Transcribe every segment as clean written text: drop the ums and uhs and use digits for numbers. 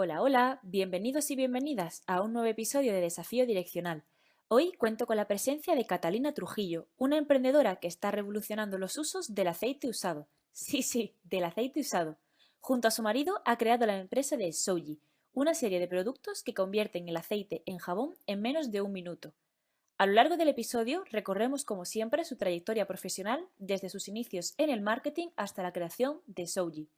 Hola, hola, bienvenidos y bienvenidas a un nuevo episodio de Desafío Direccional. Hoy cuento con la presencia de Catalina Trujillo, una emprendedora que está revolucionando los usos del aceite usado. Sí, sí, del aceite usado. Junto a su marido ha creado la empresa de Souji, una serie de productos que convierten el aceite en jabón en menos de un minuto. A lo largo del episodio recorremos como siempre su trayectoria profesional desde sus inicios en el marketing hasta la creación de Souji.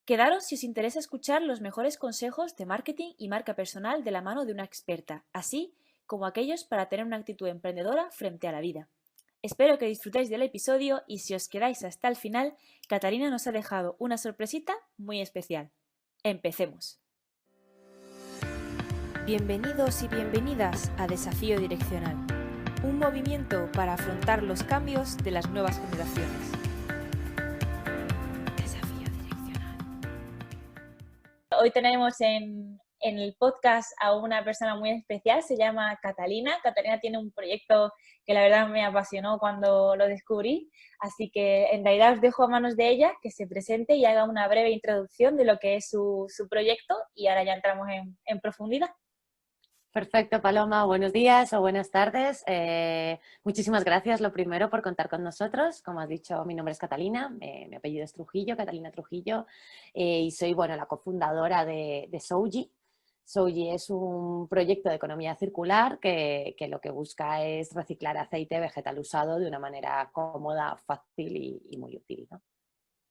Quedaros si os interesa escuchar los mejores consejos de marketing y marca personal de la mano de una experta, así como aquellos para tener una actitud emprendedora frente a la vida. Espero que disfrutéis del episodio y si os quedáis hasta el final, Catalina nos ha dejado una sorpresita muy especial. Empecemos. Bienvenidos y bienvenidas a Desafío Direccional, un movimiento para afrontar los cambios de las nuevas generaciones. Hoy tenemos en el podcast a una persona muy especial, se llama Catalina. Catalina tiene un proyecto que la verdad me apasionó cuando lo descubrí, así que en realidad os dejo a manos de ella que se presente y haga una breve introducción de lo que es su proyecto y ahora ya entramos en profundidad. Perfecto, Paloma. Buenos días o buenas tardes. Muchísimas gracias, lo primero, por contar con nosotros. Como has dicho, mi nombre es Catalina, mi apellido es Trujillo, Catalina Trujillo, y soy, bueno, la cofundadora de Souji. Souji es un proyecto de economía circular que lo que busca es reciclar aceite vegetal usado de una manera cómoda, fácil y muy útil, ¿no?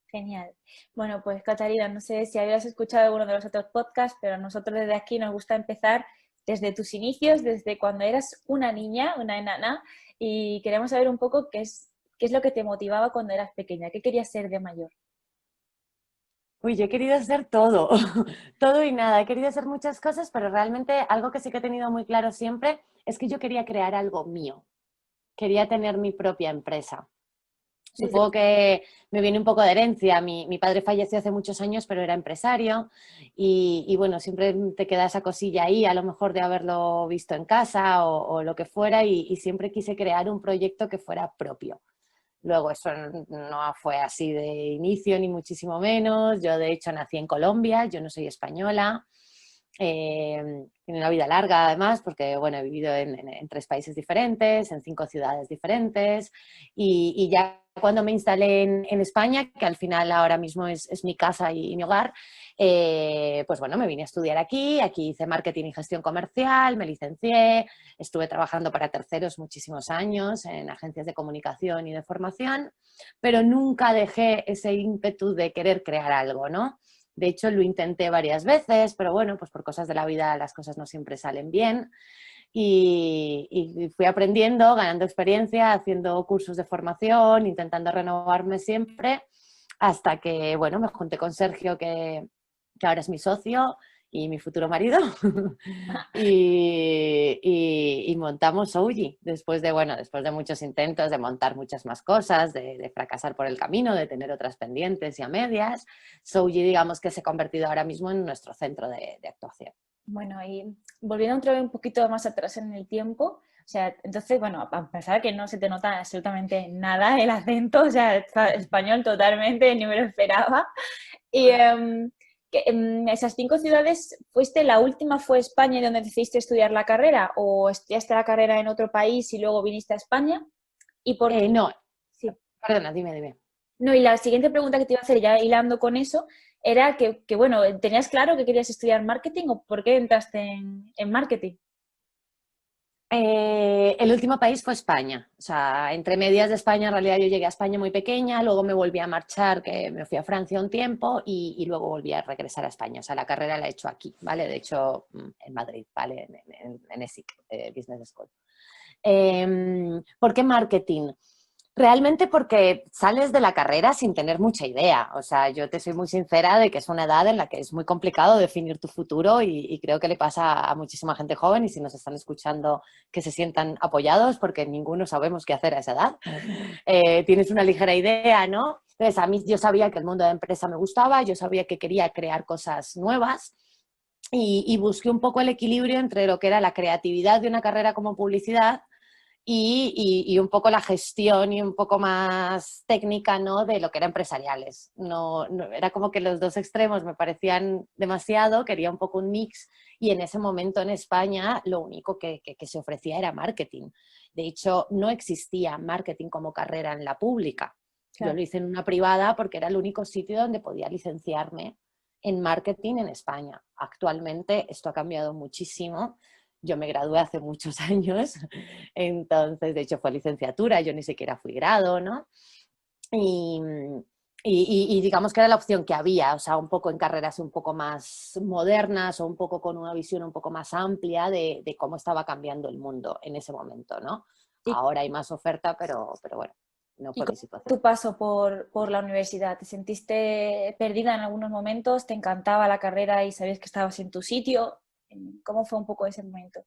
Genial. Bueno, pues Catalina, no sé si habías escuchado alguno de los otros podcasts, pero a nosotros desde aquí nos gusta empezar desde tus inicios, desde cuando eras una niña, una enana, y queremos saber un poco qué es lo que te motivaba cuando eras pequeña, qué querías ser de mayor. Uy, yo he querido hacer todo, todo y nada. He querido hacer muchas cosas, pero realmente algo que sí que he tenido muy claro siempre es que yo quería crear algo mío. Quería tener mi propia empresa. Desde... Supongo que me viene un poco de herencia. Mi padre falleció hace muchos años, pero era empresario y bueno, siempre te queda esa cosilla ahí, a lo mejor de haberlo visto en casa o lo que fuera y siempre quise crear un proyecto que fuera propio. Luego eso no fue así de inicio, ni muchísimo menos. Yo de hecho nací en Colombia, yo no soy española. Tiene una vida larga además, porque bueno, he vivido en 3 países diferentes, en 5 ciudades diferentes, y ya cuando me instalé en España, que al final ahora mismo es mi casa y mi hogar, pues bueno, me vine a estudiar aquí hice marketing y gestión comercial, me licencié, estuve trabajando para terceros muchísimos años en agencias de comunicación y de formación, pero nunca dejé ese ímpetu de querer crear algo, ¿no? De hecho, lo intenté varias veces, pero bueno, pues por cosas de la vida las cosas no siempre salen bien. Y fui aprendiendo, ganando experiencia, haciendo cursos de formación, intentando renovarme siempre, hasta que, bueno, me junté con Sergio, que ahora es mi socio y mi futuro marido, y montamos Souji, después de muchos intentos de montar muchas más cosas, de fracasar por el camino, de tener otras pendientes y a medias. Souji, digamos que se ha convertido ahora mismo en nuestro centro de actuación. Bueno, y volviendo otra vez un poquito más atrás en el tiempo, o sea, entonces, bueno, a pesar de que no se te nota absolutamente nada el acento, o sea, está español totalmente, ni me lo esperaba. Y esas 5 ciudades, la última fue España donde decidiste estudiar la carrera o estudiaste la carrera en otro país y luego viniste a España? ¿Y por qué? No, Sí. perdona, dime. No, y la siguiente pregunta que te iba a hacer, ya hilando con eso, era bueno, ¿tenías claro que querías estudiar marketing o por qué entraste en marketing? El último país fue España. O sea, entre medias de España, en realidad yo llegué a España muy pequeña, luego me volví a marchar, que me fui a Francia un tiempo y luego volví a regresar a España. O sea, la carrera la he hecho aquí, ¿vale? De hecho, en Madrid, ¿vale? En ESIC, Business School. ¿Por qué marketing? Realmente porque sales de la carrera sin tener mucha idea. O sea, yo te soy muy sincera de que es una edad en la que es muy complicado definir tu futuro y creo que le pasa a muchísima gente joven y si nos están escuchando que se sientan apoyados porque ninguno sabemos qué hacer a esa edad. Tienes una ligera idea, ¿no? Entonces, a mí yo sabía que el mundo de empresa me gustaba, yo sabía que quería crear cosas nuevas y busqué un poco el equilibrio entre lo que era la creatividad de una carrera como publicidad y un poco la gestión y un poco más técnica, ¿no? De lo que era empresariales. Era como que los dos extremos me parecían demasiado, quería un poco un mix y en ese momento en España lo único que se ofrecía era marketing. De hecho, no existía marketing como carrera en la pública. Yo Claro. lo hice en una privada porque era el único sitio donde podía licenciarme en marketing en España. Actualmente esto ha cambiado muchísimo. Yo me gradué hace muchos años, entonces, de hecho fue licenciatura, yo ni siquiera fui grado, ¿no? Y, y digamos que era la opción que había, o sea, un poco en carreras un poco más modernas o un poco con una visión un poco más amplia de cómo estaba cambiando el mundo en ese momento, ¿no? ¿Y, Ahora hay más oferta, pero bueno, no y fue mi cómo fue situación. tu paso por la universidad? ¿Te sentiste perdida en algunos momentos? ¿Te encantaba la carrera y sabías que estabas en tu sitio? ¿Cómo fue un poco ese momento?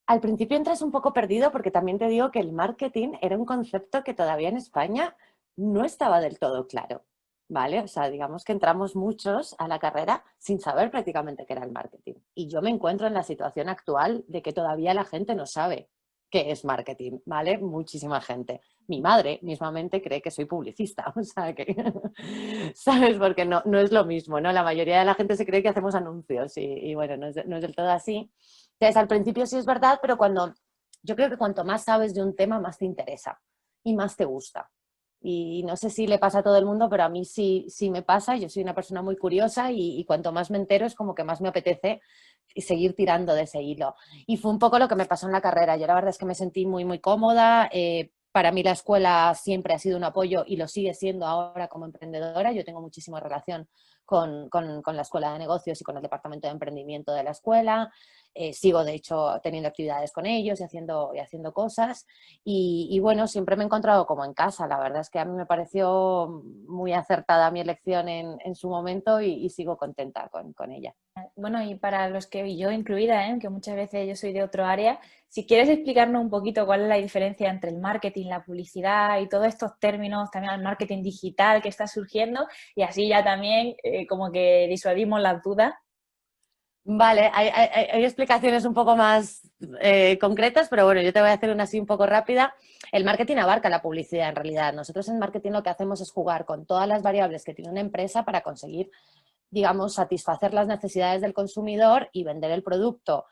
Al principio entras un poco perdido porque también te digo que el marketing era un concepto que todavía en España no estaba del todo claro, ¿vale? O sea, digamos que entramos muchos a la carrera sin saber prácticamente qué era el marketing. Y yo me encuentro en la situación actual de que todavía la gente no sabe qué es marketing, ¿vale? Muchísima gente. Mi madre mismamente cree que soy publicista, o sea que, ¿sabes? Porque no es lo mismo, ¿no? La mayoría de la gente se cree que hacemos anuncios y bueno, no es del todo así. Entonces, al principio sí es verdad, pero yo creo que cuanto más sabes de un tema, más te interesa y más te gusta. Y no sé si le pasa a todo el mundo, pero a mí sí me pasa. Yo soy una persona muy curiosa y cuanto más me entero es como que más me apetece seguir tirando de ese hilo. Y fue un poco lo que me pasó en la carrera. Yo la verdad es que me sentí muy, muy cómoda. Para mí la escuela siempre ha sido un apoyo y lo sigue siendo ahora como emprendedora. Yo tengo muchísima relación con la escuela de negocios y con el departamento de emprendimiento de la escuela. Sigo, de hecho, teniendo actividades con ellos y haciendo cosas. Y bueno, siempre me he encontrado como en casa. La verdad es que a mí me pareció muy acertada mi elección en su momento y sigo contenta con ella. Bueno, y para los que yo incluida, que muchas veces yo soy de otro área, si quieres explicarnos un poquito cuál es la diferencia entre el marketing, la publicidad y todos estos términos, también el marketing digital que está surgiendo, y así ya también como que disuadimos las dudas. Vale, hay explicaciones un poco más concretas, pero bueno, yo te voy a hacer una así un poco rápida. El marketing abarca la publicidad en realidad. Nosotros en marketing lo que hacemos es jugar con todas las variables que tiene una empresa para conseguir, digamos, satisfacer las necesidades del consumidor y vender el producto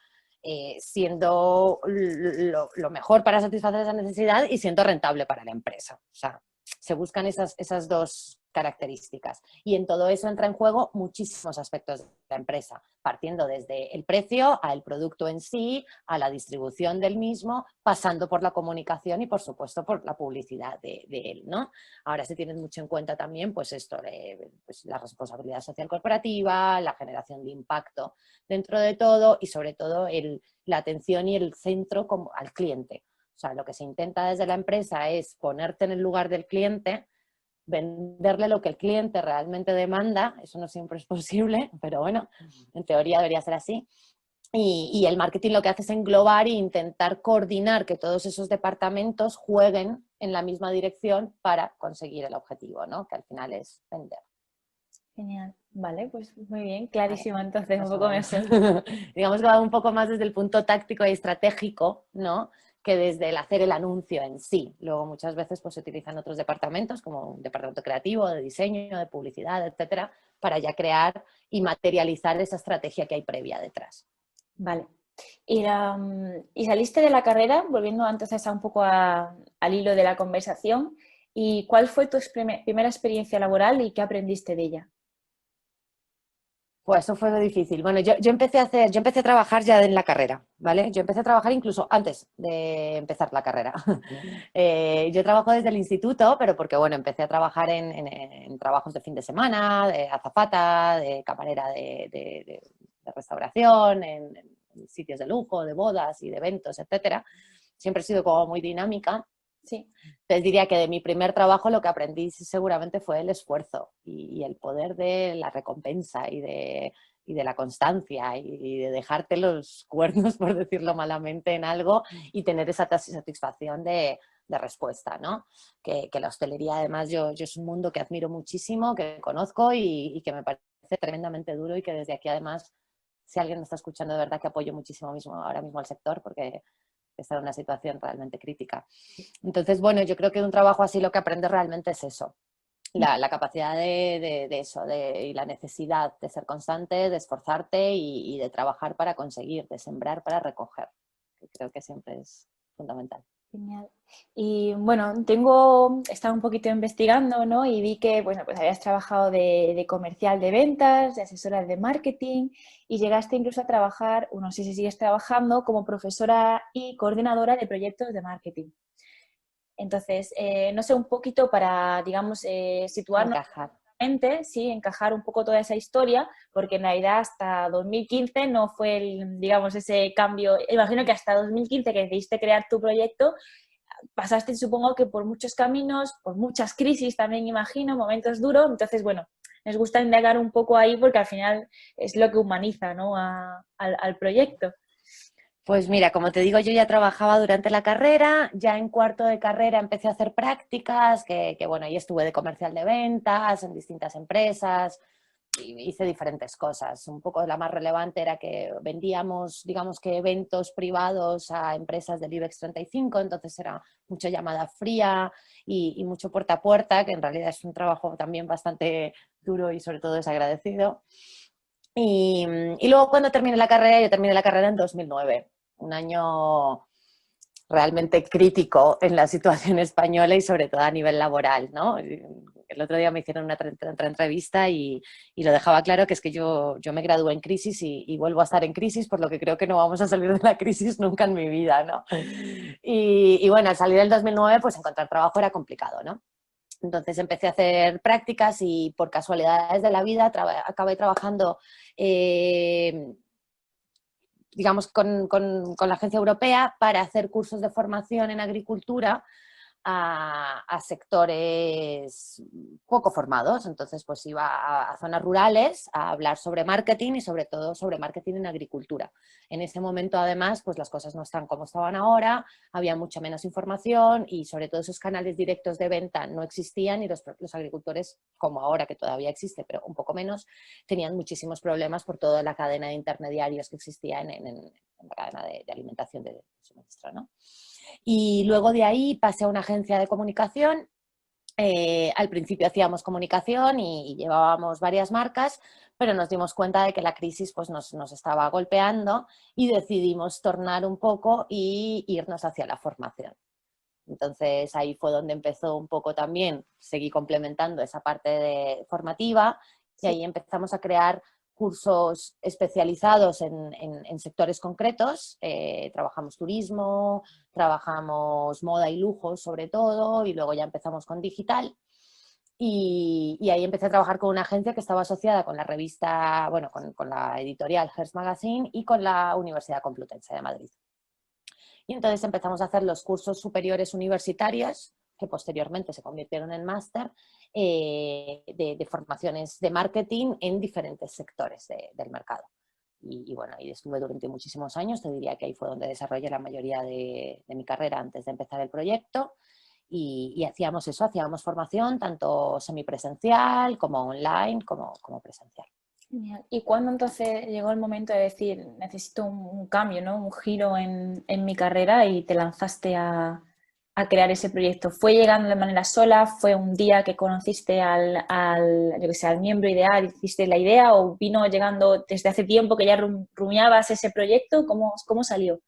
siendo lo mejor para satisfacer esa necesidad y siendo rentable para la empresa. O sea, se buscan esas dos características. Y en todo eso entra en juego muchísimos aspectos de la empresa, partiendo desde el precio al producto en sí, a la distribución del mismo, pasando por la comunicación y, por supuesto, por la publicidad de él, ¿no? Ahora se tiene mucho en cuenta también, pues esto, pues, la responsabilidad social corporativa, la generación de impacto dentro de todo y, sobre todo, la atención y el centro como, al cliente. O sea, lo que se intenta desde la empresa es ponerte en el lugar del cliente, venderle lo que el cliente realmente demanda. Eso no siempre es posible, pero bueno, en teoría debería ser así. Y el marketing lo que hace es englobar e intentar coordinar que todos esos departamentos jueguen en la misma dirección para conseguir el objetivo, ¿no? Que al final es vender. Genial. Vale, pues muy bien, ¿Vale? clarísimo entonces, un Más o poco menos. mejor. Digamos que va un poco más desde el punto táctico y estratégico, ¿no? Que desde el hacer el anuncio en sí. Luego muchas veces pues, se utilizan otros departamentos, como un departamento creativo, de diseño, de publicidad, etcétera, para ya crear y materializar esa estrategia que hay previa detrás. Vale. Y saliste de la carrera, volviendo entonces a un poco al hilo de la conversación, ¿y cuál fue tu primera experiencia laboral y qué aprendiste de ella? Pues eso fue difícil. Bueno, yo empecé a trabajar ya en la carrera, ¿vale? Yo empecé a trabajar incluso antes de empezar la carrera. Yo trabajo desde el instituto, pero porque, bueno, empecé a trabajar en trabajos de fin de semana, de azafata, de camarera de restauración, en sitios de lujo, de bodas y de eventos, etcétera. Siempre he sido como muy dinámica. Sí, Entonces diría que de mi primer trabajo lo que aprendí seguramente fue el esfuerzo y el poder de la recompensa y de la constancia y de dejarte los cuernos, por decirlo malamente, en algo y tener esa satisfacción de respuesta, ¿no? Que la hostelería, además, yo es un mundo que admiro muchísimo, que conozco y que me parece tremendamente duro y que desde aquí, además, si alguien me está escuchando de verdad, que apoyo muchísimo ahora mismo al sector porque está en una situación realmente crítica. Entonces, bueno, yo creo que de un trabajo así lo que aprendes realmente es eso. La capacidad de eso, y la necesidad de ser constante, de esforzarte y de trabajar para conseguir, de sembrar para recoger, que creo que siempre es fundamental. Genial. Y bueno, estaba un poquito investigando, ¿no? Y vi que, bueno, pues habías trabajado de comercial de ventas, de asesora de marketing y llegaste incluso a trabajar, o no sé si sigues trabajando como profesora y coordinadora de proyectos de marketing. Entonces, no sé, un poquito para, digamos, situarnos Encajar. sí, encajar un poco toda esa historia, porque en realidad hasta 2015 no fue, digamos, ese cambio. Imagino que hasta 2015 que decidiste crear tu proyecto, pasaste, supongo que por muchos caminos, por muchas crisis también, imagino, momentos duros. Entonces, bueno, nos gusta indagar un poco ahí porque al final es lo que humaniza, ¿no? al proyecto. Pues mira, como te digo, yo ya trabajaba durante la carrera, ya en cuarto de carrera empecé a hacer prácticas, que bueno, ahí estuve de comercial de ventas en distintas empresas, y hice diferentes cosas. Un poco la más relevante era que vendíamos, digamos que eventos privados a empresas del IBEX 35, entonces era mucha llamada fría y mucho puerta a puerta, que en realidad es un trabajo también bastante duro y sobre todo desagradecido. Y luego cuando terminé la carrera, yo terminé la carrera en 2009, un año realmente crítico en la situación española y sobre todo a nivel laboral, ¿no? El otro día me hicieron una entrevista y lo dejaba claro que es que yo me gradué en crisis y vuelvo a estar en crisis, por lo que creo que no vamos a salir de la crisis nunca en mi vida, ¿no? Y bueno, al salir del 2009, pues encontrar trabajo era complicado, ¿no? Entonces empecé a hacer prácticas y por casualidades de la vida acabé trabajando digamos, con la agencia europea para hacer cursos de formación en agricultura a sectores poco formados. Entonces, pues iba a zonas rurales a hablar sobre marketing y sobre todo sobre marketing en agricultura. En ese momento, además, pues las cosas no están como estaban ahora, había mucha menos información y sobre todo esos canales directos de venta no existían y los agricultores, como ahora que todavía existe, pero un poco menos, tenían muchísimos problemas por toda la cadena de intermediarios que existía en la cadena de alimentación de suministro, ¿no? Y luego de ahí pasé a una agencia de comunicación. Al principio hacíamos comunicación y llevábamos varias marcas, pero nos dimos cuenta de que la crisis pues, nos estaba golpeando y decidimos tornar un poco y irnos hacia la formación. Entonces ahí fue donde empezó un poco también, seguí complementando esa parte formativa y Sí. ahí empezamos a crear cursos especializados en sectores concretos. Trabajamos turismo, trabajamos moda y lujo sobre todo y luego ya empezamos con digital. Y ahí empecé a trabajar con una agencia que estaba asociada con la revista, bueno, con la editorial Hearst Magazine y con la Universidad Complutense de Madrid. Y entonces empezamos a hacer los cursos superiores universitarios, que posteriormente se convirtieron en máster, de formaciones de marketing en diferentes sectores del mercado. Y bueno, ahí estuve durante muchísimos años, te diría que ahí fue donde desarrollé la mayoría de mi carrera antes de empezar el proyecto. Y hacíamos eso, hacíamos formación tanto semipresencial como online, como presencial. Genial. ¿Y cuándo entonces llegó el momento de decir, necesito un cambio, ¿no? Un giro en mi carrera y te lanzaste a crear ese proyecto? ¿Fue llegando de manera sola? ¿Fue un día que conociste yo que sé, al miembro ideal y hiciste la idea? ¿O vino llegando desde hace tiempo que ya rumiabas ese proyecto? ¿Cómo salió?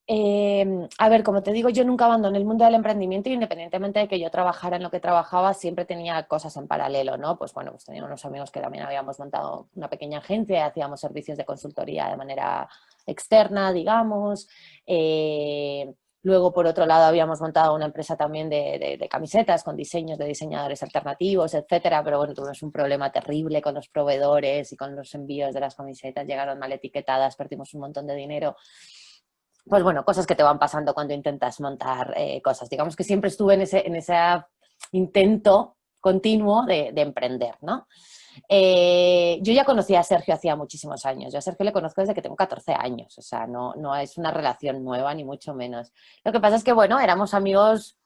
A ver, como te digo, yo nunca abandoné el mundo del emprendimiento y independientemente de que yo trabajara en lo que trabajaba, siempre tenía cosas en paralelo, ¿no? Pues bueno, pues tenía unos amigos que también habíamos montado una pequeña agencia y hacíamos servicios de consultoría de manera externa, digamos. Luego, por otro lado, habíamos montado una empresa también de camisetas con diseños de diseñadores alternativos, etcétera, pero bueno, tuvimos un problema terrible con los proveedores y con los envíos de las camisetas, llegaron mal etiquetadas, perdimos un montón de dinero. Pues bueno, cosas que te van pasando cuando intentas montar cosas. Digamos que siempre estuve en ese intento continuo de emprender, ¿no? Yo ya conocía a Sergio hacía muchísimos años. Yo a Sergio le conozco desde que tengo 14 años. O sea, no es una relación nueva, ni mucho menos. Lo que pasa es que, bueno, éramos amigos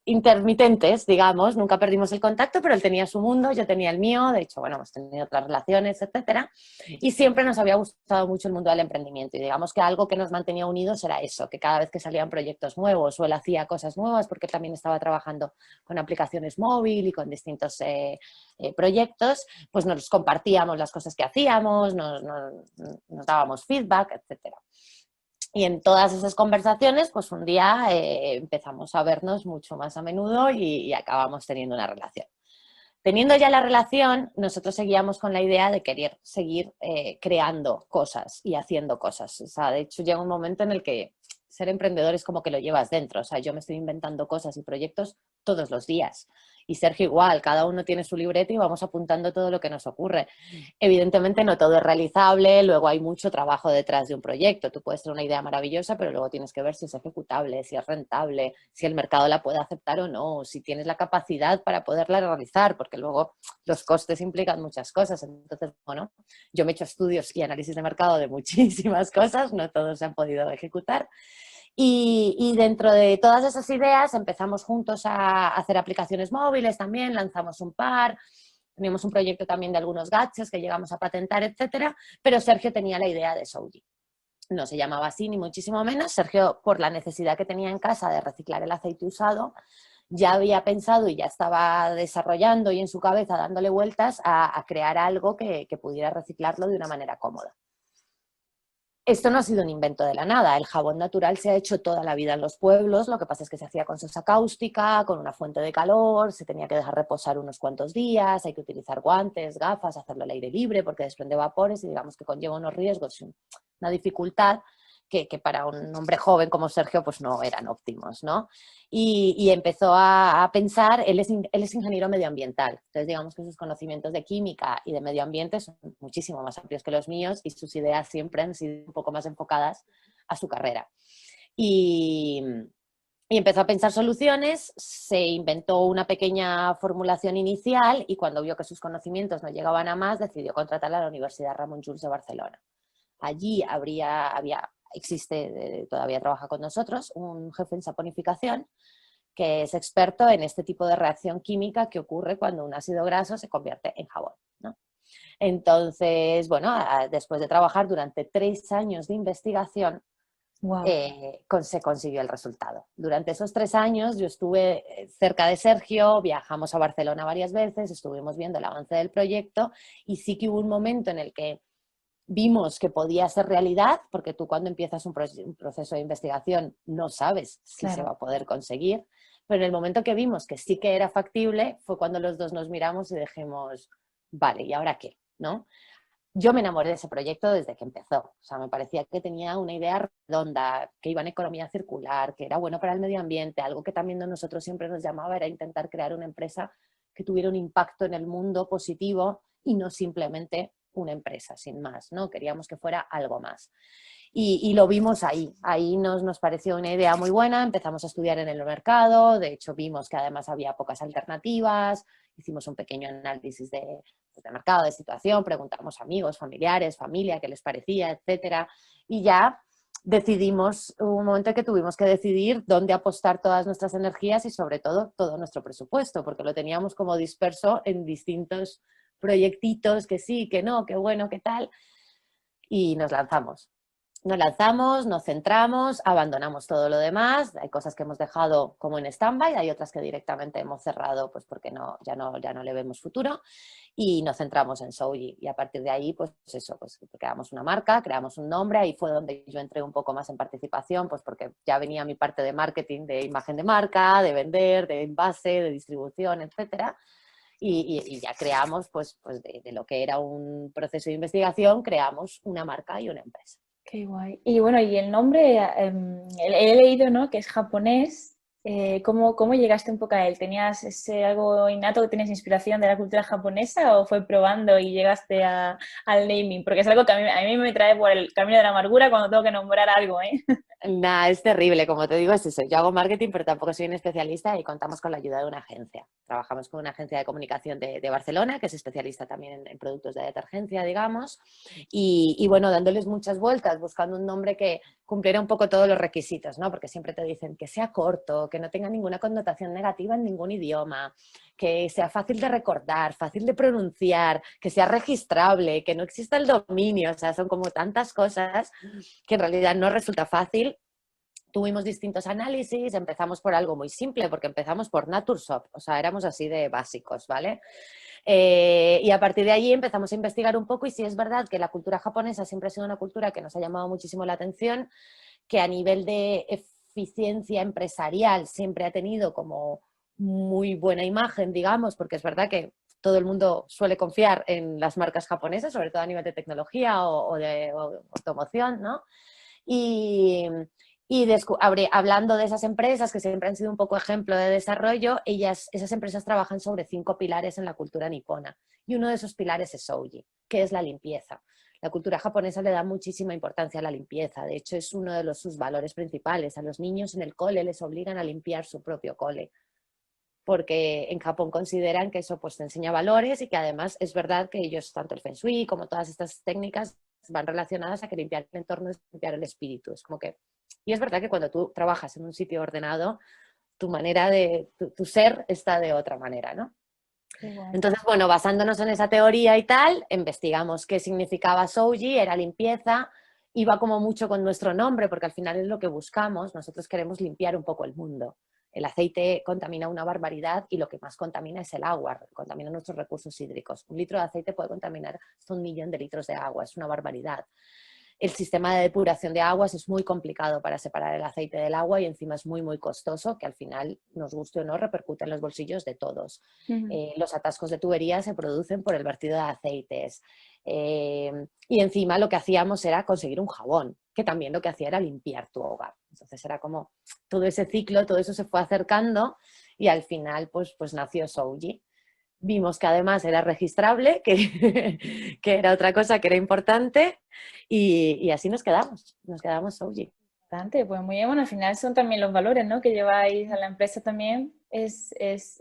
intermitentes, digamos, nunca perdimos el contacto, pero él tenía su mundo, yo tenía el mío, de hecho, bueno, hemos tenido otras relaciones, etcétera, y siempre nos había gustado mucho el mundo del emprendimiento, y digamos que algo que nos mantenía unidos era eso, que cada vez que salían proyectos nuevos o él hacía cosas nuevas, porque él también estaba trabajando con aplicaciones móvil y con distintos proyectos, pues nos compartíamos las cosas que hacíamos, nos dábamos feedback, etcétera. Y en todas esas conversaciones, pues un día empezamos a vernos mucho más a menudo y acabamos teniendo una relación. Teniendo ya la relación, nosotros seguíamos con la idea de querer seguir creando cosas y haciendo cosas. O sea, de hecho, llega un momento en el que ser emprendedor es como que lo llevas dentro. O sea, yo me estoy inventando cosas y proyectos todos los días. Y Sergio igual, cada uno tiene su libreta y vamos apuntando todo lo que nos ocurre. Evidentemente no todo es realizable, luego hay mucho trabajo detrás de un proyecto. Tú puedes tener una idea maravillosa, pero luego tienes que ver si es ejecutable, si es rentable, si el mercado la puede aceptar o no, si tienes la capacidad para poderla realizar, porque luego los costes implican muchas cosas. Entonces, bueno, yo me he hecho estudios y análisis de mercado de muchísimas cosas, no todos se han podido ejecutar. Y dentro de todas esas ideas empezamos juntos a hacer aplicaciones móviles también, lanzamos un par, teníamos un proyecto también de algunos gadgets que llegamos a patentar, etcétera, pero Sergio tenía la idea de Souji. No se llamaba así ni muchísimo menos. Sergio, por la necesidad que tenía en casa de reciclar el aceite usado, ya había pensado y ya estaba desarrollando y en su cabeza dándole vueltas a crear algo que pudiera reciclarlo de una manera cómoda. Esto no ha sido un invento de la nada. El jabón natural se ha hecho toda la vida en los pueblos. Lo que pasa es que se hacía con sosa cáustica, con una fuente de calor, se tenía que dejar reposar unos cuantos días, hay que utilizar guantes, gafas, hacerlo al aire libre porque desprende vapores y digamos que conlleva unos riesgos y una dificultad que para un hombre joven como Sergio pues no eran óptimos, ¿no? Y empezó a pensar, él es ingeniero medioambiental, entonces digamos que sus conocimientos de química y de medio ambiente son muchísimo más amplios que los míos y sus ideas siempre han sido un poco más enfocadas a su carrera. Y, y empezó a pensar soluciones, se inventó una pequeñña formulación inicial y cuando vio que sus conocimientos no llegaban a más, decidió contratarla a la Universidad Ramon Llull de Barcelona. Allí existe, todavía trabaja con nosotros, un jefe en saponificación que es experto en este tipo de reacción química que ocurre cuando un ácido graso se convierte en jabón, ¿no? Entonces, bueno, después de trabajar durante 3 años de investigación, Wow. se consiguió el resultado. Durante esos 3 años yo estuve cerca de Sergio, viajamos a Barcelona varias veces, estuvimos viendo el avance del proyecto y sí que hubo un momento en el que vimos que podía ser realidad, porque tú cuando empiezas un proceso de investigación no sabes si se va a poder conseguir, pero en el momento que vimos que sí que era factible fue cuando los dos nos miramos y dijimos, vale, ¿y ahora qué? ¿No? Yo me enamoré de ese proyecto desde que empezó, o sea, me parecía que tenía una idea redonda, que iba en economía circular, que era bueno para el medio ambiente, algo que también a nosotros siempre nos llamaba era intentar crear una empresa que tuviera un impacto en el mundo positivo y no simplemente una empresa, sin más, ¿no? Queríamos que fuera algo más. Y lo vimos ahí nos pareció una idea muy buena, empezamos a estudiar en el mercado, de hecho vimos que además había pocas alternativas, hicimos un pequeño análisis de mercado, de situación, preguntamos a amigos, familiares, familia, qué les parecía, etcétera, y ya decidimos, hubo un momento en que tuvimos que decidir dónde apostar todas nuestras energías y sobre todo nuestro presupuesto, porque lo teníamos como disperso en distintos proyectitos, que sí, que no, que bueno, que tal, y nos lanzamos. Nos lanzamos, nos centramos, abandonamos todo lo demás. Hay cosas que hemos dejado como en stand-by, hay otras que directamente hemos cerrado pues porque ya no le vemos futuro y nos centramos en Souji. Y a partir de ahí, pues eso, pues creamos una marca, creamos un nombre, ahí fue donde yo entré un poco más en participación, pues porque ya venía mi parte de marketing, de imagen de marca, de vender, de envase, de distribución, etcétera. Y ya creamos, pues de lo que era un proceso de investigación, creamos una marca y una empresa. Qué guay. Y bueno, y el nombre, he leído, ¿no?, que es japonés. ¿Cómo llegaste un poco a él? ¿Tenías algo innato, tenías inspiración de la cultura japonesa o fue probando y llegaste al naming? Porque es algo que a mí me trae por el camino de la amargura cuando tengo que nombrar algo, ¿eh? Nah, es terrible, como te digo, es eso. Yo hago marketing, pero tampoco soy un especialista y contamos con la ayuda de una agencia. Trabajamos con una agencia de comunicación de Barcelona, que es especialista también en productos de detergencia, digamos, y bueno, dándoles muchas vueltas, buscando un nombre que cumpliera un poco todos los requisitos, ¿no? Porque siempre te dicen que sea corto, que no tenga ninguna connotación negativa en ningún idioma, que sea fácil de recordar, fácil de pronunciar, que sea registrable, que no exista el dominio, o sea, son como tantas cosas que en realidad no resulta fácil. Tuvimos distintos análisis, empezamos por algo muy simple, porque empezamos por Naturshop, o sea, éramos así de básicos, ¿vale? Y a partir de allí empezamos a investigar un poco y sí es verdad que la cultura japonesa siempre ha sido una cultura que nos ha llamado muchísimo la atención, que a nivel de eficiencia empresarial siempre ha tenido como muy buena imagen, digamos, porque es verdad que todo el mundo suele confiar en las marcas japonesas, sobre todo a nivel de tecnología o de automoción, ¿no? Y, hablando de esas empresas que siempre han sido un poco ejemplo de desarrollo, esas empresas trabajan sobre 5 pilares en la cultura nipona. Y uno de esos pilares es Shouji, que es la limpieza. La cultura japonesa le da muchísima importancia a la limpieza. De hecho, es uno de sus valores principales. A los niños en el cole les obligan a limpiar su propio cole, porque en Japón consideran que eso pues te enseña valores y que además es verdad que ellos, tanto el Feng Shui como todas estas técnicas, van relacionadas a que limpiar el entorno es limpiar el espíritu. Es como que... Y es verdad que cuando tú trabajas en un sitio ordenado, tu manera de... tu ser está de otra manera, ¿no? Entonces, bueno, basándonos en esa teoría y tal, investigamos qué significaba Shouji, era limpieza, iba como mucho con nuestro nombre, porque al final es lo que buscamos, nosotros queremos limpiar un poco el mundo. El aceite contamina una barbaridad y lo que más contamina es el agua, contamina nuestros recursos hídricos. 1 litro de aceite puede contaminar hasta 1 millón de litros de agua, es una barbaridad. El sistema de depuración de aguas es muy complicado para separar el aceite del agua y encima es muy, muy costoso, que al final, nos guste o no, repercute en los bolsillos de todos. Los atascos de tuberías se producen por el vertido de aceites. Y encima lo que hacíamos era conseguir un jabón, que también lo que hacía era limpiar tu hogar. Entonces era como todo ese ciclo, todo eso se fue acercando y al final pues nació Shouji. Vimos que además era registrable, que era otra cosa que era importante y así nos quedamos Shouji. Bastante, pues muy bien, bueno, al final son también los valores, ¿no? Que lleváis a la empresa también, es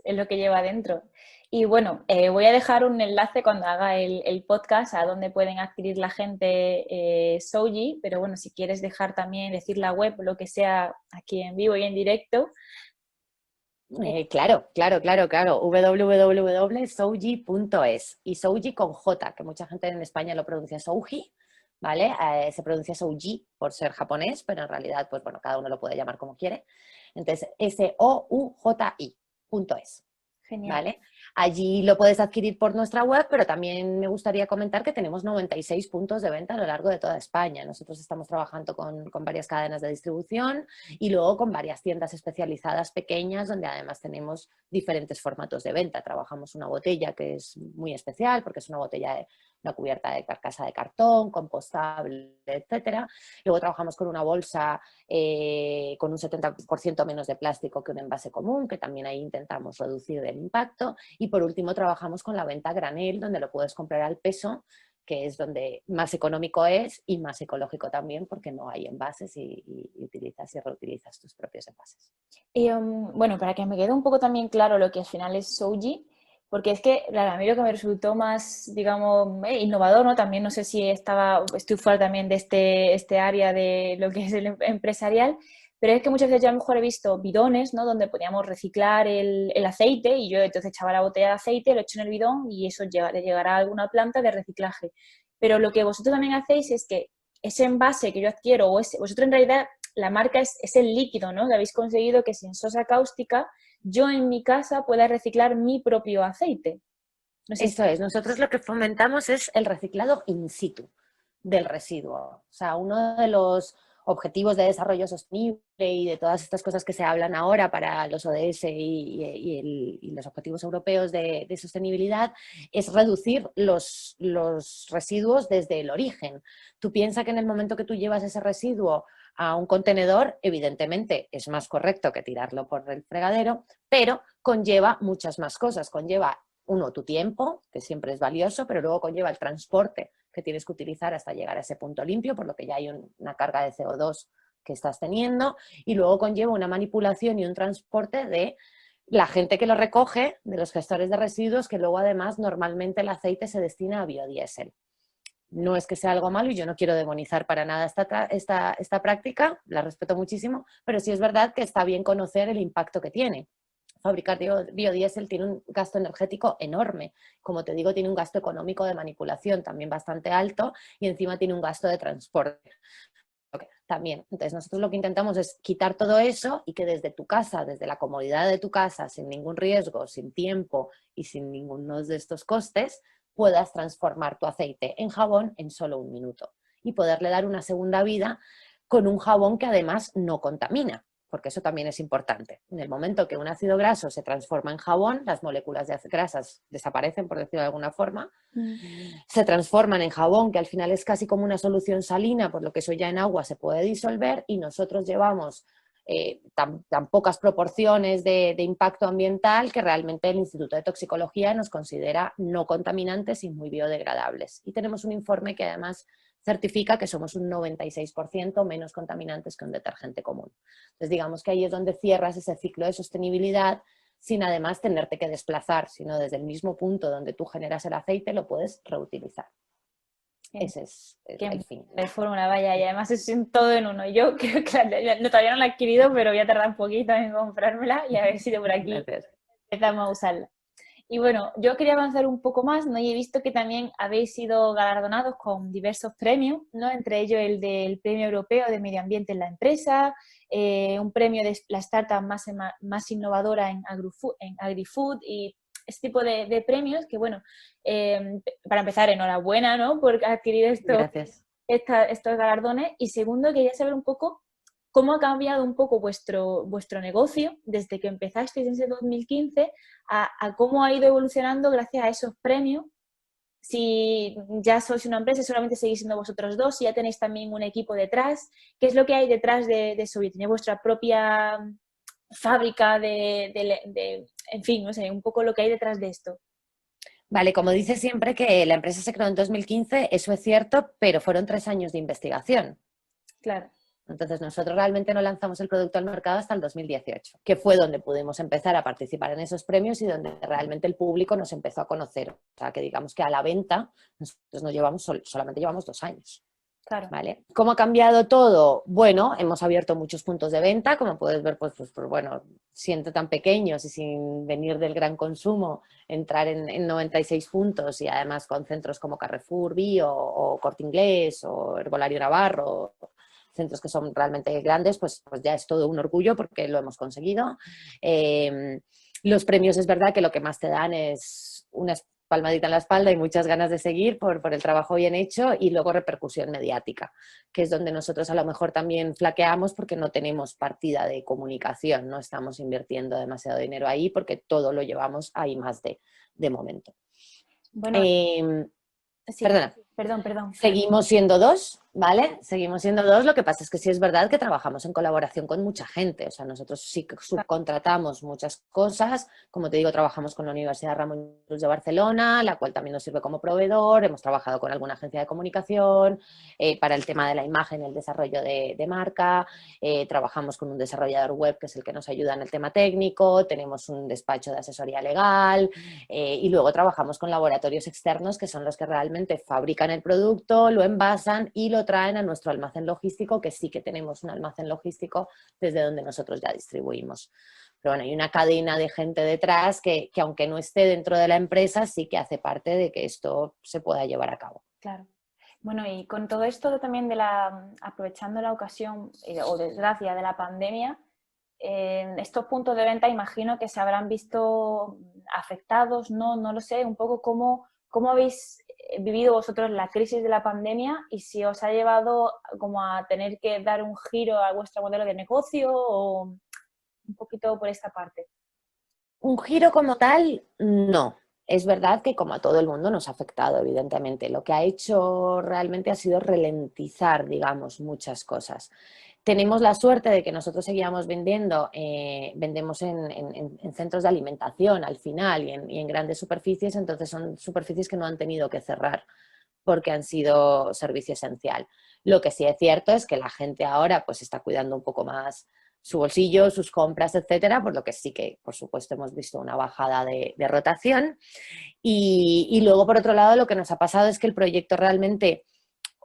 lo que lleva adentro. Y bueno, voy a dejar un enlace cuando haga el podcast a donde pueden adquirir la gente Shouji, pero bueno, si quieres dejar también, decir la web, lo que sea aquí en vivo y en directo. Claro, www.shouji.es y Shouji con J, que mucha gente en España lo pronuncia Shouji, ¿vale? Se pronuncia Shouji por ser japonés, pero en realidad, pues bueno, cada uno lo puede llamar como quiere. Entonces, SOUJI.es. Genial. ¿Vale? Allí lo puedes adquirir por nuestra web, pero también me gustaría comentar que tenemos 96 puntos de venta a lo largo de toda España. Nosotros estamos trabajando con varias cadenas de distribución y luego con varias tiendas especializadas pequeñas donde además tenemos diferentes formatos de venta. Trabajamos una botella que es muy especial porque es una botella de una cubierta de carcasa de cartón, compostable, etcétera. Luego trabajamos con una bolsa con un 70% menos de plástico que un envase común, que también ahí intentamos reducir el impacto. Y por último trabajamos con la venta a granel, donde lo puedes comprar al peso, que es donde más económico es y más ecológico también, porque no hay envases y utilizas y reutilizas tus propios envases. Y, bueno, para que me quede un poco también claro lo que al final es Shouji, porque es que claro, a mí lo que me resultó más, digamos, innovador, ¿no? También no sé si estoy fuera también de este área de lo que es el empresarial, pero es que muchas veces yo a lo mejor he visto bidones, ¿no? Donde podíamos reciclar el aceite y yo entonces echaba la botella de aceite, lo echo en el bidón y eso le llegará a alguna planta de reciclaje. Pero lo que vosotros también hacéis es que ese envase que yo adquiero, vosotros en realidad la marca es el líquido, ¿no? Que habéis conseguido que sin sosa cáustica yo en mi casa pueda reciclar mi propio aceite. No sé Eso es, nosotros lo que fomentamos es el reciclado in situ del residuo. O sea, uno de los objetivos de desarrollo sostenible y de todas estas cosas que se hablan ahora para los ODS y los objetivos europeos de sostenibilidad es reducir los residuos desde el origen. Tú piensas que en el momento que tú llevas ese residuo a un contenedor, evidentemente es más correcto que tirarlo por el fregadero, pero conlleva muchas más cosas. Conlleva, uno, tu tiempo, que siempre es valioso, pero luego conlleva el transporte que tienes que utilizar hasta llegar a ese punto limpio, por lo que ya hay una carga de CO2 que estás teniendo, y luego conlleva una manipulación y un transporte de la gente que lo recoge, de los gestores de residuos, que luego además normalmente el aceite se destina a biodiesel. no es que sea algo malo y yo no quiero demonizar para nada esta práctica, la respeto muchísimo, pero sí es verdad que está bien conocer el impacto que tiene. Fabricar biodiesel tiene un gasto energético enorme. Como te digo, tiene un gasto económico de manipulación también bastante alto y encima tiene un gasto de transporte también. Entonces nosotros lo que intentamos es quitar todo eso y que desde tu casa, desde la comodidad de tu casa, sin ningún riesgo, sin tiempo y sin ninguno de estos costes, puedas transformar tu aceite en jabón en solo 1 minuto y poderle dar una segunda vida con un jabón que además no contamina, porque eso también es importante. En el momento que un ácido graso se transforma en jabón, las moléculas de grasas desaparecen, por decirlo de alguna forma, se transforman en jabón, que al final es casi como una solución salina, por lo que eso ya en agua se puede disolver, y nosotros llevamos tan pocas proporciones de impacto ambiental que realmente el Instituto de Toxicología nos considera no contaminantes y muy biodegradables. Y tenemos un informe que además certifica que somos un 96% menos contaminantes que un detergente común. Entonces digamos que ahí es donde cierras ese ciclo de sostenibilidad sin además tenerte que desplazar, sino desde el mismo punto donde tú generas el aceite lo puedes reutilizar. Bien. Ese es Qué el fin. de fórmula, vaya, y además es todo en uno. Yo creo que todavía no la he adquirido, pero voy a tardar un poquito en comprármela y a ver si de por aquí Gracias. empezamos a usarla. Y bueno, yo quería avanzar un poco más, ¿no? Y he visto que también habéis sido galardonados con diversos premios, ¿no? Entre ellos el del Premio Europeo de Medio Ambiente en la Empresa, un premio de la startup más innovadora en agri-food y este tipo de premios que, bueno, para empezar, enhorabuena, ¿no? Por adquirir Gracias. estos galardones. Y segundo, quería saber un poco cómo ha cambiado un poco vuestro negocio desde que empezasteis en ese 2015 a cómo ha ido evolucionando gracias a esos premios. Si ya sois una empresa, solamente seguís siendo vosotros dos, si ya tenéis también un equipo detrás, ¿qué es lo que hay detrás de eso? ¿Tenéis vuestra propia fábrica en fin, no sé, un poco lo que hay detrás de esto? Vale, como dice siempre que la empresa se creó en 2015, eso es cierto, pero fueron 3 años de investigación. Claro. Entonces nosotros realmente no lanzamos el producto al mercado hasta el 2018, que fue donde pudimos empezar a participar en esos premios y donde realmente el público nos empezó a conocer. O sea, que digamos que a la venta nosotros solamente llevamos 2 años. Claro. ¿Vale? ¿Cómo ha cambiado todo? Bueno, hemos abierto muchos puntos de venta, como puedes ver, pues bueno, siendo tan pequeños y sin venir del gran consumo, entrar en 96 puntos y además con centros como Carrefour, Bio o Corte Inglés o Herbolario Navarro, centros que son realmente grandes, pues ya es todo un orgullo porque lo hemos conseguido. Los premios es verdad que lo que más te dan es una palmadita en la espalda y muchas ganas de seguir por el trabajo bien hecho y luego repercusión mediática, que es donde nosotros a lo mejor también flaqueamos porque no tenemos partida de comunicación, no estamos invirtiendo demasiado dinero ahí porque todo lo llevamos ahí más de momento. Bueno, sí, Perdona. perdón. Seguimos siendo dos, ¿vale? Seguimos siendo dos, lo que pasa es que sí es verdad que trabajamos en colaboración con mucha gente, o sea, nosotros sí que subcontratamos muchas cosas, como te digo, trabajamos con la Universidad Ramon Llull de Barcelona, la cual también nos sirve como proveedor, hemos trabajado con alguna agencia de comunicación, para el tema de la imagen, el desarrollo de marca, trabajamos con un desarrollador web que es el que nos ayuda en el tema técnico, tenemos un despacho de asesoría legal, y luego trabajamos con laboratorios externos que son los que realmente fabrican el producto, lo envasan y lo traen a nuestro almacén logístico, que sí que tenemos un almacén logístico desde donde nosotros ya distribuimos. Pero bueno, hay una cadena de gente detrás que aunque no esté dentro de la empresa, sí que hace parte de que esto se pueda llevar a cabo. Claro. Bueno, y con todo esto también aprovechando la ocasión o desgracia de la pandemia, estos puntos de venta imagino que se habrán visto afectados, no lo sé, un poco cómo habéis vivido vosotros la crisis de la pandemia y si os ha llevado como a tener que dar un giro a vuestro modelo de negocio o un poquito por esta parte. Un giro como tal, no. Es verdad que como a todo el mundo nos ha afectado, evidentemente. Lo que ha hecho realmente ha sido ralentizar, digamos, muchas cosas. Tenemos la suerte de que nosotros seguíamos vendiendo, vendemos en centros de alimentación al final y en grandes superficies, entonces son superficies que no han tenido que cerrar porque han sido servicio esencial. Lo que sí es cierto es que la gente ahora pues está cuidando un poco más su bolsillo, sus compras, etcétera, por lo que sí que, por supuesto, hemos visto una bajada de rotación. Y luego, por otro lado, lo que nos ha pasado es que el proyecto realmente,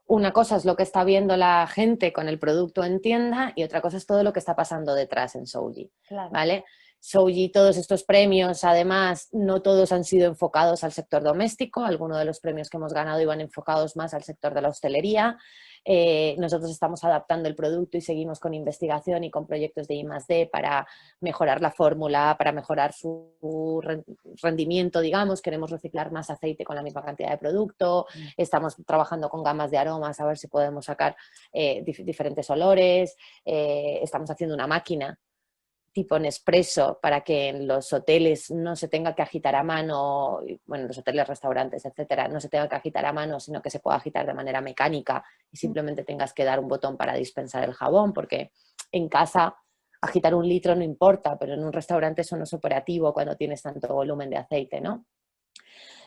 una cosa es lo que está viendo la gente con el producto en tienda y otra cosa es todo lo que está pasando detrás en Souji, Claro. ¿vale? Souji, todos estos premios, además, no todos han sido enfocados al sector doméstico, algunos de los premios que hemos ganado iban enfocados más al sector de la hostelería. Nosotros estamos adaptando el producto y seguimos con investigación y con proyectos de I+D para mejorar la fórmula, para mejorar su rendimiento, digamos. Queremos reciclar más aceite con la misma cantidad de producto. Estamos trabajando con gamas de aromas a ver si podemos sacar diferentes olores. Estamos haciendo una máquina tipo Nespresso para que en los hoteles no se tenga que agitar a mano, bueno, los hoteles, restaurantes, etcétera, no se tenga que agitar a mano, sino que se pueda agitar de manera mecánica y simplemente tengas que dar un botón para dispensar el jabón, porque en casa agitar 1 litro no importa, pero en un restaurante eso no es operativo cuando tienes tanto volumen de aceite, ¿no?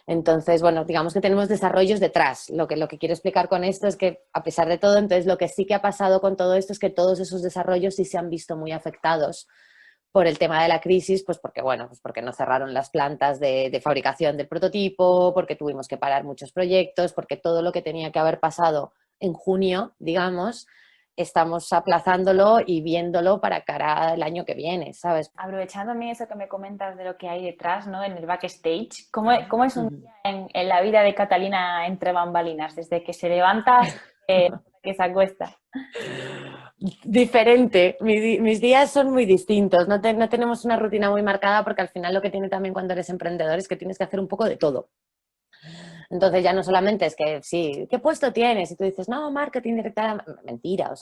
Entonces, bueno, digamos que tenemos desarrollos detrás. Lo que quiero explicar con esto es que, a pesar de todo, entonces lo que sí que ha pasado con todo esto es que todos esos desarrollos sí se han visto muy afectados por el tema de la crisis, pues porque, bueno, pues porque no cerraron las plantas de fabricación del prototipo, porque tuvimos que parar muchos proyectos, porque todo lo que tenía que haber pasado en junio, digamos, estamos aplazándolo y viéndolo para cara al año que viene, ¿sabes? Aprovechando también eso que me comentas de lo que hay detrás, ¿no? En el backstage, ¿cómo es un día en la vida de Catalina entre bambalinas? Desde que se levanta hasta que se acuesta. Diferente, mis días son muy distintos, no tenemos una rutina muy marcada porque al final lo que tiene también cuando eres emprendedor es que tienes que hacer un poco de todo. Entonces ya no solamente es que, sí, ¿qué puesto tienes? Y tú dices, no, marketing directa, mentira,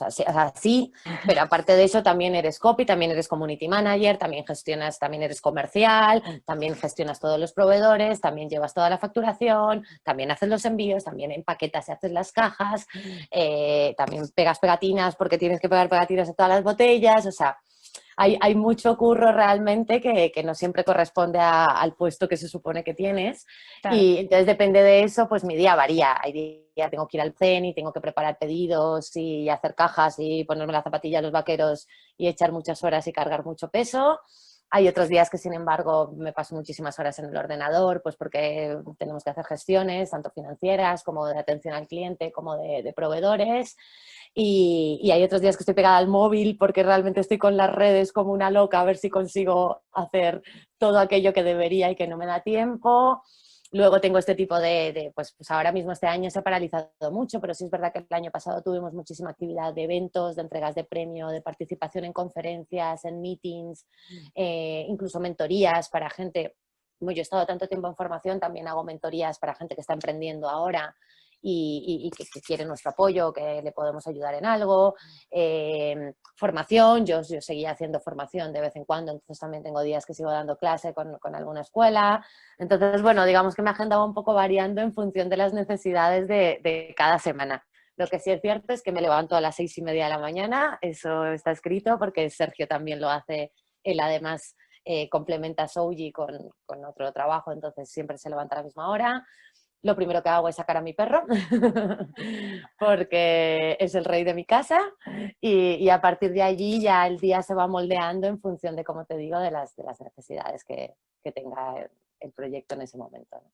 sí, pero aparte de eso también eres copy, también eres community manager, también gestionas, también eres comercial, también gestionas todos los proveedores, también llevas toda la facturación, también haces los envíos, también empaquetas y haces las cajas, también pegas pegatinas porque tienes que pegar pegatinas a todas las botellas, o sea, hay mucho curro realmente que no siempre corresponde al puesto que se supone que tienes. Claro. Y entonces depende de eso, pues mi día varía. Hay días tengo que ir al CEN y tengo que preparar pedidos y hacer cajas y ponerme la zapatilla, los vaqueros y echar muchas horas y cargar mucho peso. Hay otros días que, sin embargo, me paso muchísimas horas en el ordenador, pues porque tenemos que hacer gestiones, tanto financieras como de atención al cliente, como de proveedores. Y hay otros días que estoy pegada al móvil porque realmente estoy con las redes como una loca a ver si consigo hacer todo aquello que debería y que no me da tiempo. Luego tengo este tipo pues ahora mismo este año se ha paralizado mucho, pero sí es verdad que el año pasado tuvimos muchísima actividad de eventos, de entregas de premio, de participación en conferencias, en meetings, incluso mentorías para gente. Como yo he estado tanto tiempo en formación, también hago mentorías para gente que está emprendiendo ahora y que quiere nuestro apoyo, que le podemos ayudar en algo. Formación, yo seguía haciendo formación de vez en cuando, entonces también tengo días que sigo dando clase con alguna escuela. Entonces, bueno, digamos que me agendaba un poco variando en función de las necesidades de cada semana. Lo que sí es cierto es que me levanto a las 6:30 de la mañana, eso está escrito porque Sergio también lo hace, él además complementa Souji con otro trabajo, entonces siempre se levanta a la misma hora. Lo primero que hago es sacar a mi perro, porque es el rey de mi casa, y a partir de allí ya el día se va moldeando en función de, como te digo, de las necesidades que tenga el proyecto en ese momento, ¿no?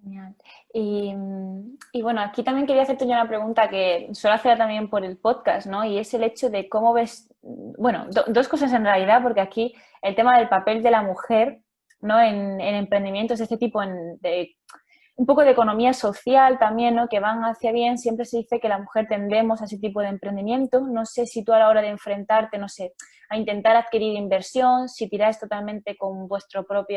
Genial. Y bueno, aquí también quería hacerte yo una pregunta que suelo hacer también por el podcast, ¿no? Y es el hecho de cómo ves, bueno, dos cosas en realidad, porque aquí el tema del papel de la mujer, ¿no? En emprendimientos de este tipo, de un poco de economía social también, ¿no? Que van hacia bien, siempre se dice que la mujer tendemos a ese tipo de emprendimiento. No sé si tú a la hora de enfrentarte, no sé, a intentar adquirir inversión, si tiráis totalmente con vuestro propio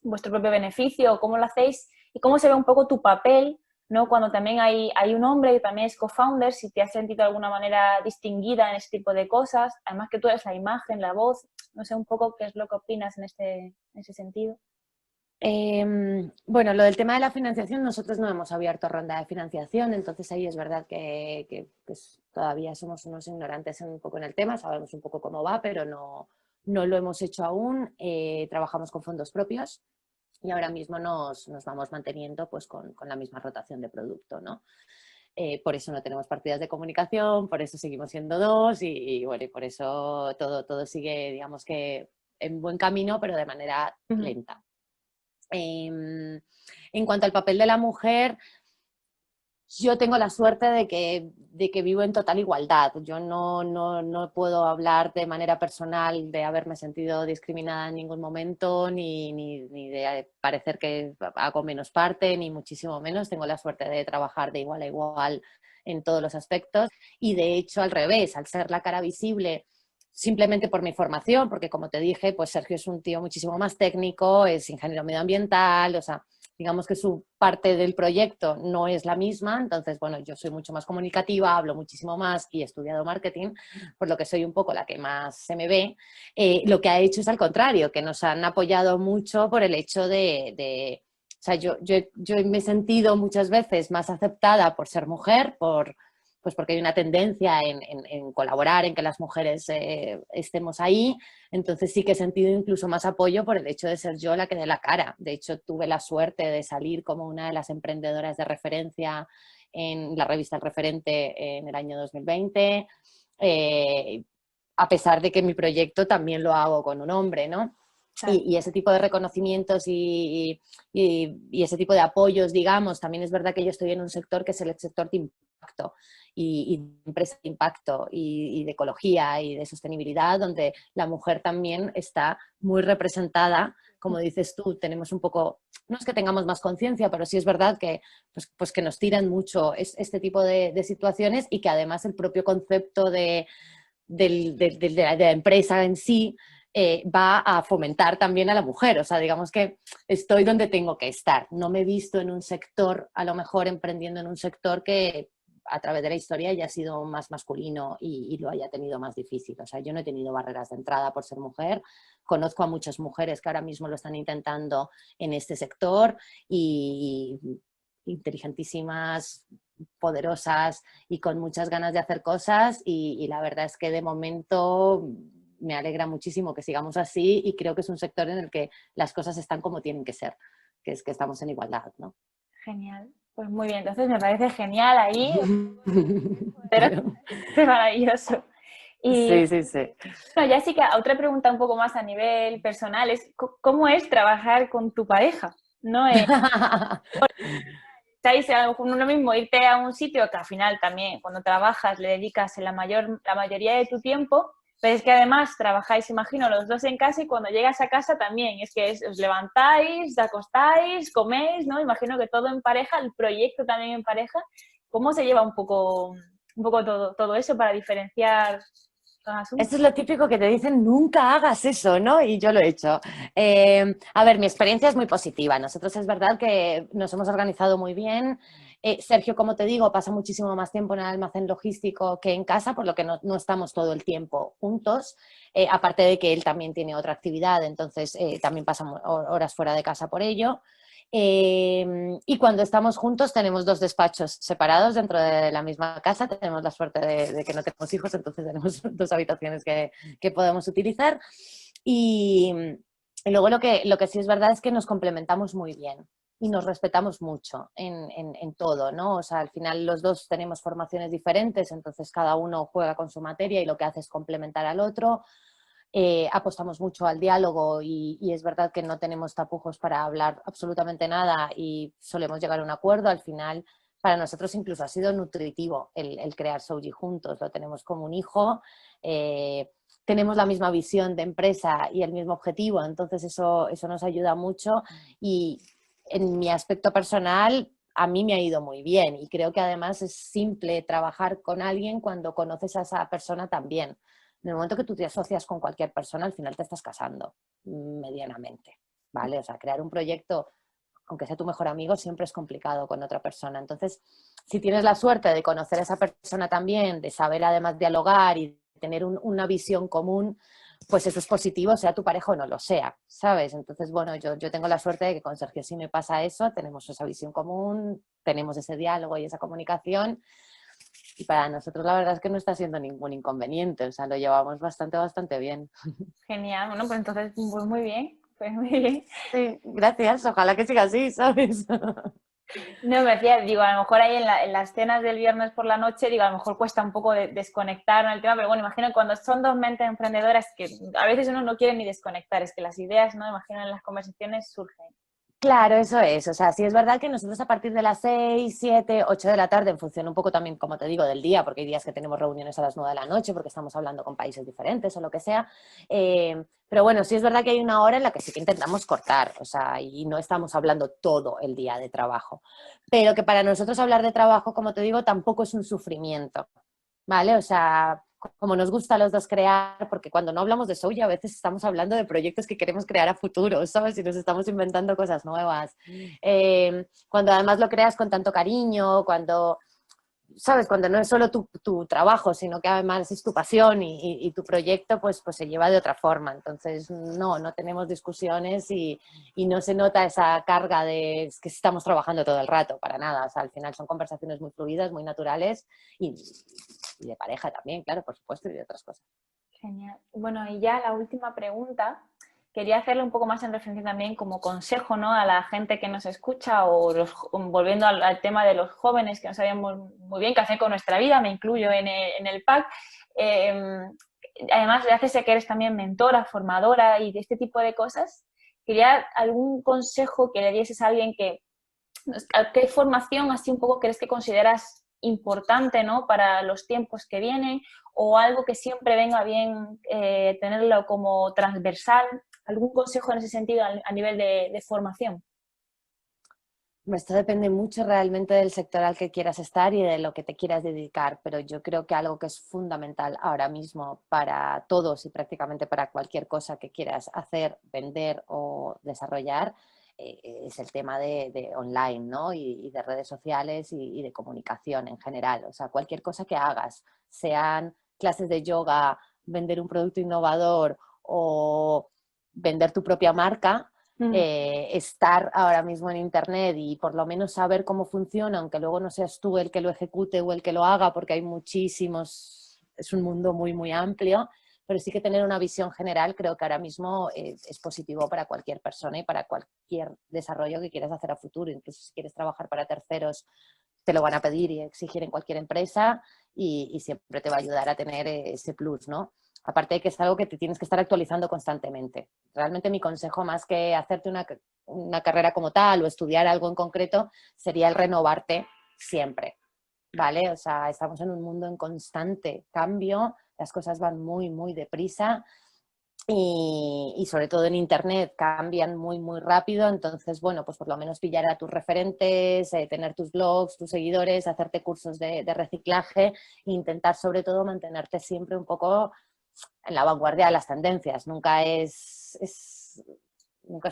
beneficio o cómo lo hacéis y cómo se ve un poco tu papel, ¿no? Cuando también hay un hombre que también es co-founder, si te has sentido de alguna manera distinguida en ese tipo de cosas, además que tú eres la imagen, la voz, no sé un poco qué es lo que opinas en ese sentido. Bueno, lo del tema de la financiación, nosotros no hemos abierto ronda de financiación, entonces ahí es verdad que pues, todavía somos unos ignorantes un poco en el tema, sabemos un poco cómo va, pero no lo hemos hecho aún. Trabajamos con fondos propios y ahora mismo nos vamos manteniendo pues, con la misma rotación de producto, ¿no? Por eso no tenemos partidas de comunicación, por eso seguimos siendo dos y bueno, y por eso todo sigue, digamos que en buen camino, pero de manera Ujú. lenta. En cuanto al papel de la mujer, yo tengo la suerte de que vivo en total igualdad. Yo no puedo hablar de manera personal de haberme sentido discriminada en ningún momento, ni de parecer que hago menos parte, ni muchísimo menos. Tengo la suerte de trabajar de igual a igual en todos los aspectos y de hecho al revés, al ser la cara visible simplemente por mi formación, porque como te dije, pues Sergio es un tío muchísimo más técnico, es ingeniero medioambiental, o sea, digamos que su parte del proyecto no es la misma, entonces, bueno, yo soy mucho más comunicativa, hablo muchísimo más y he estudiado marketing, por lo que soy un poco la que más se me ve. Lo que ha hecho es al contrario, que nos han apoyado mucho por el hecho o sea, yo me he sentido muchas veces más aceptada por ser mujer, pues porque hay una tendencia en colaborar, en que las mujeres estemos ahí. Entonces sí que he sentido incluso más apoyo por el hecho de ser yo la que dé la cara. De hecho, tuve la suerte de salir como una de las emprendedoras de referencia en la revista El Referente en el año 2020, a pesar de que mi proyecto también lo hago con un hombre, ¿no? Claro. Y ese tipo de reconocimientos y ese tipo de apoyos, digamos, también es verdad que yo estoy en un sector que es el sector de impacto y de empresa de impacto y de ecología y de sostenibilidad, donde la mujer también está muy representada. Como dices tú, tenemos un poco, no es que tengamos más conciencia, pero sí es verdad que, pues que nos tiran mucho este tipo de situaciones y que además el propio concepto de la empresa en sí va a fomentar también a la mujer. O sea, digamos que estoy donde tengo que estar. No me he visto en un sector, a lo mejor emprendiendo en un sector que a través de la historia haya sido más masculino y lo haya tenido más difícil. O sea, yo no he tenido barreras de entrada por ser mujer. Conozco a muchas mujeres que ahora mismo lo están intentando en este sector y inteligentísimas, poderosas y con muchas ganas de hacer cosas y la verdad es que de momento me alegra muchísimo que sigamos así y creo que es un sector en el que las cosas están como tienen que ser, que es que estamos en igualdad, ¿no? Genial. Pues muy bien, entonces me parece genial ahí, pero Bueno, es maravilloso. Y sí, sí, sí. bueno, ya sí que otra pregunta un poco más a nivel personal es ¿cómo es trabajar con tu pareja? ¿No? Estáis a lo mejor no es lo mismo irte a un sitio que al final también cuando trabajas le dedicas la mayoría de tu tiempo, pero es que además trabajáis, imagino, los dos en casa y cuando llegas a casa también, es que os levantáis, os acostáis, coméis, ¿no? Imagino que todo en pareja, el proyecto también en pareja. ¿Cómo se lleva un poco todo eso para diferenciar los Esto asuntos? es lo típico que te dicen, nunca hagas eso, ¿no? Y yo lo he hecho. A ver, mi experiencia es muy positiva. Nosotros es verdad que nos hemos organizado muy bien. Sergio, como te digo, pasa muchísimo más tiempo en el almacén logístico que en casa, por lo que no estamos todo el tiempo juntos. Aparte de que él también tiene otra actividad, entonces también pasamos horas fuera de casa por ello. Y cuando estamos juntos tenemos dos despachos separados dentro de la misma casa. Tenemos la suerte de que no tenemos hijos, entonces tenemos dos habitaciones que podemos utilizar. Y, y luego lo que sí es verdad es que nos complementamos muy bien y nos respetamos mucho en todo, ¿no? O sea, al final los dos tenemos formaciones diferentes, entonces cada uno juega con su materia y lo que hace es complementar al otro. Apostamos mucho al diálogo y es verdad que no tenemos tapujos para hablar absolutamente nada y solemos llegar a un acuerdo. Al final, para nosotros incluso ha sido nutritivo el crear Souji juntos, lo tenemos como un hijo, tenemos la misma visión de empresa y el mismo objetivo, entonces eso nos ayuda mucho y en mi aspecto personal a mí me ha ido muy bien y creo que además es simple trabajar con alguien cuando conoces a esa persona también. En el momento que tú te asocias con cualquier persona, al final te estás casando medianamente, ¿vale? O sea, crear un proyecto, aunque sea tu mejor amigo, siempre es complicado con otra persona. Entonces, si tienes la suerte de conocer a esa persona también, de saber además dialogar y tener una visión común, pues eso es positivo, sea tu pareja o no lo sea, ¿sabes? Entonces, bueno, yo tengo la suerte de que con Sergio sí me pasa eso, tenemos esa visión común, tenemos ese diálogo y esa comunicación y para nosotros la verdad es que no está siendo ningún inconveniente, o sea, lo llevamos bastante bien. Genial, bueno, pues entonces pues muy bien, pues muy bien. Sí, gracias, ojalá que siga así, ¿sabes? No, me decía, digo, a lo mejor ahí en las cenas del viernes por la noche, digo, a lo mejor cuesta un poco desconectar en el tema, pero bueno, imagino que cuando son dos mentes emprendedoras que a veces uno no quiere ni desconectar, es que las ideas, ¿no? Imagino en las conversaciones surgen. Claro, eso es. O sea, sí es verdad que nosotros a partir de las 6, 7, 8 de la tarde, en función un poco también, como te digo, del día, porque hay días que tenemos reuniones a las 9 de la noche, porque estamos hablando con países diferentes o lo que sea. Pero bueno, sí es verdad que hay una hora en la que sí que intentamos cortar, o sea, y no estamos hablando todo el día de trabajo. Pero que para nosotros hablar de trabajo, como te digo, tampoco es un sufrimiento, ¿vale? O sea, como nos gusta a los dos crear, porque cuando no hablamos de Souya a veces estamos hablando de proyectos que queremos crear a futuro, ¿sabes? Y nos estamos inventando cosas nuevas. Cuando además lo creas con tanto cariño, cuando, ¿sabes? Cuando no es solo tu trabajo, sino que además es tu pasión y tu proyecto, pues se lleva de otra forma. Entonces, no tenemos discusiones y no se nota esa carga de es que estamos trabajando todo el rato, para nada. O sea, al final son conversaciones muy fluidas, muy naturales y de pareja también, claro, por supuesto, y de otras cosas. Genial. Bueno, y ya la última pregunta, quería hacerle un poco más en referencia también como consejo, ¿no? A la gente que nos escucha o volviendo al tema de los jóvenes que no sabíamos muy bien qué hacer con nuestra vida, me incluyo en el pack. Eh, Además, gracias a que eres también mentora, formadora y de este tipo de cosas, quería algún consejo que le dieses a alguien que ¿qué formación así un poco crees que consideras importante, ¿no? Para los tiempos que vienen o algo que siempre venga bien tenerlo como transversal? ¿Algún consejo en ese sentido a nivel de formación? Esto depende mucho realmente del sector al que quieras estar y de lo que te quieras dedicar, pero yo creo que algo que es fundamental ahora mismo para todos y prácticamente para cualquier cosa que quieras hacer, vender o desarrollar es el tema de online, ¿no? Y de redes sociales y de comunicación en general. O sea, cualquier cosa que hagas, sean clases de yoga, vender un producto innovador o vender tu propia marca, Mm. estar ahora mismo en Internet y por lo menos saber cómo funciona, aunque luego no seas tú el que lo ejecute o el que lo haga, porque hay muchísimos, es un mundo muy, muy amplio, pero sí que tener una visión general creo que ahora mismo es positivo para cualquier persona y para cualquier desarrollo que quieras hacer a futuro. Incluso si quieres trabajar para terceros, te lo van a pedir y exigir en cualquier empresa y siempre te va a ayudar a tener ese plus, ¿no? Aparte de que es algo que te tienes que estar actualizando constantemente. Realmente mi consejo, más que hacerte una carrera como tal o estudiar algo en concreto, sería el renovarte siempre, ¿vale? O sea, estamos en un mundo en constante cambio, las cosas van muy, muy deprisa y sobre todo en Internet cambian muy, muy rápido. Entonces, bueno, pues por lo menos pillar a tus referentes, tener tus blogs, tus seguidores, hacerte cursos de reciclaje e intentar sobre todo mantenerte siempre un poco en la vanguardia de las tendencias. Nunca es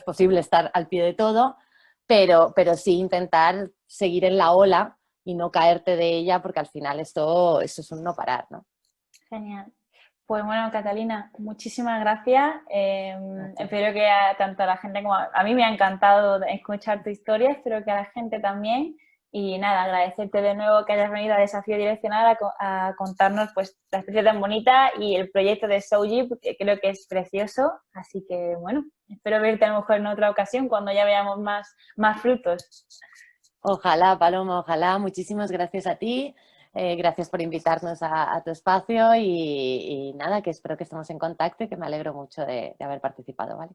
posible estar al pie de todo, pero sí intentar seguir en la ola y no caerte de ella, porque al final esto es un no parar, ¿no? Genial. Pues bueno, Catalina, muchísimas gracias. Gracias. Espero que tanto a la gente como a mí me ha encantado escuchar tu historia, espero que a la gente también. Y nada, agradecerte de nuevo que hayas venido a Desafío Direccional a contarnos pues la experiencia tan bonita y el proyecto de Souji, porque creo que es precioso. Así que bueno, espero verte a lo mejor en otra ocasión cuando ya veamos más frutos. Ojalá, Paloma, ojalá. Muchísimas gracias a ti. Gracias por invitarnos a tu espacio y nada, que espero que estemos en contacto y que me alegro mucho de haber participado, ¿vale?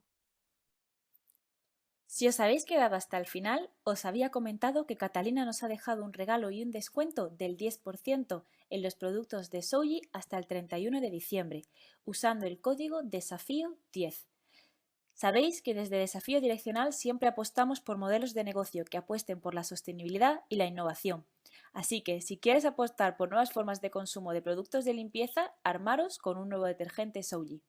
Si os habéis quedado hasta el final, os había comentado que Catalina nos ha dejado un regalo y un descuento del 10% en los productos de Souji hasta el 31 de diciembre, usando el código DESAFÍO10. Sabéis que desde Desafío Direccional siempre apostamos por modelos de negocio que apuesten por la sostenibilidad y la innovación. Así que si quieres apostar por nuevas formas de consumo de productos de limpieza, armaros con un nuevo detergente Souji.